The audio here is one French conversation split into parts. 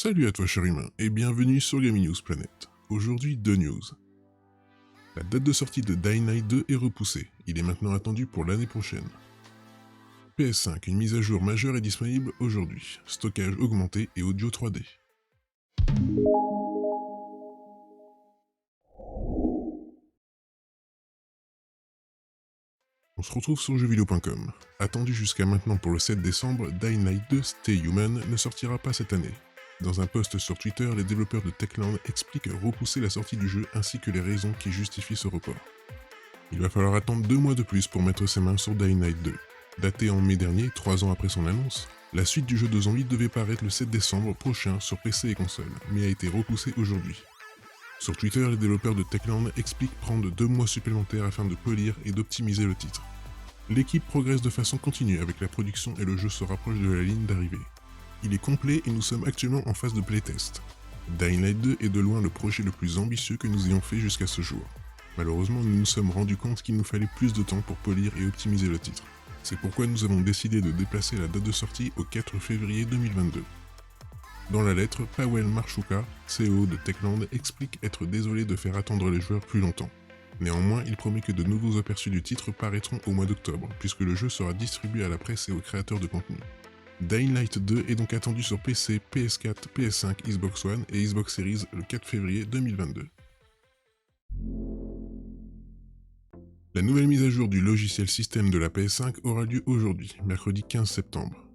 Salut à toi cher humain, et bienvenue sur Gaming News Planet. Aujourd'hui, 2 news. La date de sortie de Dying Light 2 est repoussée, il est maintenant attendu pour l'année prochaine. PS5, une mise à jour majeure est disponible aujourd'hui, stockage augmenté et audio 3D. On se retrouve sur jeuxvideo.com. Attendu jusqu'à maintenant pour le 7 décembre, Dying Light 2 Stay Human ne sortira pas cette année. Dans un post sur Twitter, les développeurs de Techland expliquent repousser la sortie du jeu ainsi que les raisons qui justifient ce report. Il va falloir attendre 2 mois de plus pour mettre ses mains sur Dying Light 2. Daté en mai dernier, 3 ans après son annonce, la suite du jeu de zombies devait paraître le 7 décembre prochain sur PC et console, mais a été repoussée aujourd'hui. Sur Twitter, les développeurs de Techland expliquent prendre 2 mois supplémentaires afin de polir et d'optimiser le titre. L'équipe progresse de façon continue avec la production et le jeu se rapproche de la ligne d'arrivée. Il est complet et nous sommes actuellement en phase de playtest. Dying Light 2 est de loin le projet le plus ambitieux que nous ayons fait jusqu'à ce jour. Malheureusement, nous nous sommes rendus compte qu'il nous fallait plus de temps pour polir et optimiser le titre. C'est pourquoi nous avons décidé de déplacer la date de sortie au 4 février 2022. Dans la lettre, Pawel Marchouka, CEO de Techland, explique être désolé de faire attendre les joueurs plus longtemps. Néanmoins, il promet que de nouveaux aperçus du titre paraîtront au mois d'octobre, puisque le jeu sera distribué à la presse et aux créateurs de contenu. Dying Light 2 est donc attendu sur PC, PS4, PS5, Xbox One et Xbox Series le 4 février 2022. La nouvelle mise à jour du logiciel système de la PS5 aura lieu aujourd'hui, mercredi 15 septembre.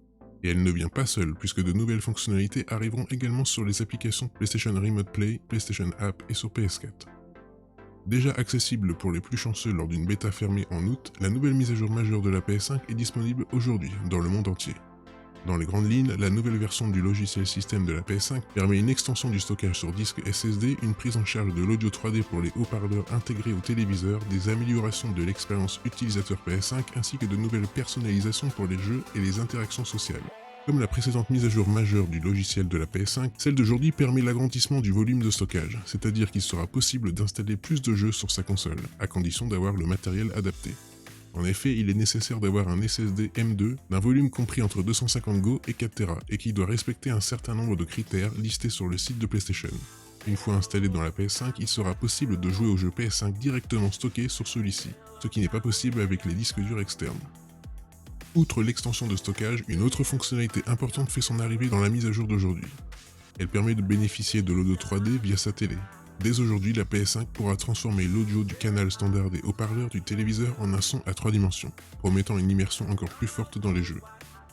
Et elle ne vient pas seule, puisque de nouvelles fonctionnalités arriveront également sur les applications PlayStation Remote Play, PlayStation App et sur PS4. Déjà accessible pour les plus chanceux lors d'une bêta fermée en août, la nouvelle mise à jour majeure de la PS5 est disponible aujourd'hui, dans le monde entier. Dans les grandes lignes, la nouvelle version du logiciel système de la PS5 permet une extension du stockage sur disque SSD, une prise en charge de l'audio 3D pour les haut-parleurs intégrés au téléviseur, des améliorations de l'expérience utilisateur PS5 ainsi que de nouvelles personnalisations pour les jeux et les interactions sociales. Comme la précédente mise à jour majeure du logiciel de la PS5, celle d'aujourd'hui permet l'agrandissement du volume de stockage, c'est-à-dire qu'il sera possible d'installer plus de jeux sur sa console, à condition d'avoir le matériel adapté. En effet, il est nécessaire d'avoir un SSD M2 d'un volume compris entre 250 Go et 4 Tera et qui doit respecter un certain nombre de critères listés sur le site de PlayStation. Une fois installé dans la PS5, il sera possible de jouer aux jeux PS5 directement stockés sur celui-ci, ce qui n'est pas possible avec les disques durs externes. Outre l'extension de stockage, une autre fonctionnalité importante fait son arrivée dans la mise à jour d'aujourd'hui. Elle permet de bénéficier de l'audio 3D via sa télé. Dès aujourd'hui, la PS5 pourra transformer l'audio du canal standard des haut-parleurs du téléviseur en un son à 3 dimensions, promettant une immersion encore plus forte dans les jeux.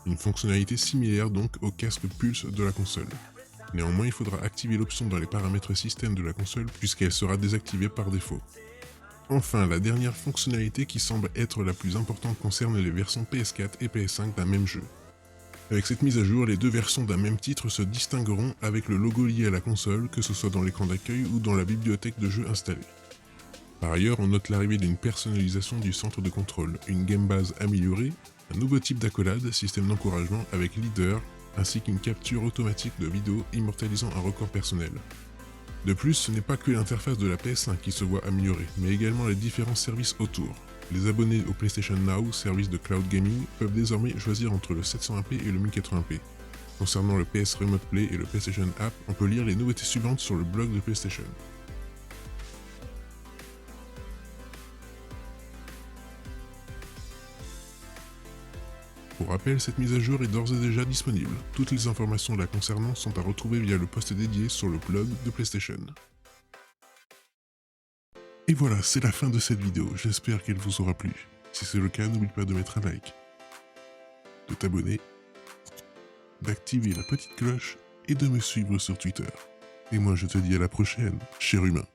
Une fonctionnalité similaire donc au casque Pulse de la console. Néanmoins, il faudra activer l'option dans les paramètres système de la console puisqu'elle sera désactivée par défaut. Enfin, la dernière fonctionnalité qui semble être la plus importante concerne les versions PS4 et PS5 d'un même jeu. Avec cette mise à jour, les deux versions d'un même titre se distingueront avec le logo lié à la console, que ce soit dans l'écran d'accueil ou dans la bibliothèque de jeux installée. Par ailleurs, on note l'arrivée d'une personnalisation du centre de contrôle, une gamebase améliorée, un nouveau type d'accolade, système d'encouragement avec leader, ainsi qu'une capture automatique de vidéo immortalisant un record personnel. De plus, ce n'est pas que l'interface de la PS5 qui se voit améliorée, mais également les différents services autour. Les abonnés au PlayStation Now, service de cloud gaming, peuvent désormais choisir entre le 720p et le 1080p. Concernant le PS Remote Play et le PlayStation App, on peut lire les nouveautés suivantes sur le blog de PlayStation. Pour rappel, cette mise à jour est d'ores et déjà disponible. Toutes les informations la concernant sont à retrouver via le post dédié sur le blog de PlayStation. Et voilà, c'est la fin de cette vidéo, j'espère qu'elle vous aura plu. Si c'est le cas, n'oublie pas de mettre un like, de t'abonner, d'activer la petite cloche et de me suivre sur Twitter. Et moi je te dis à la prochaine, cher humain.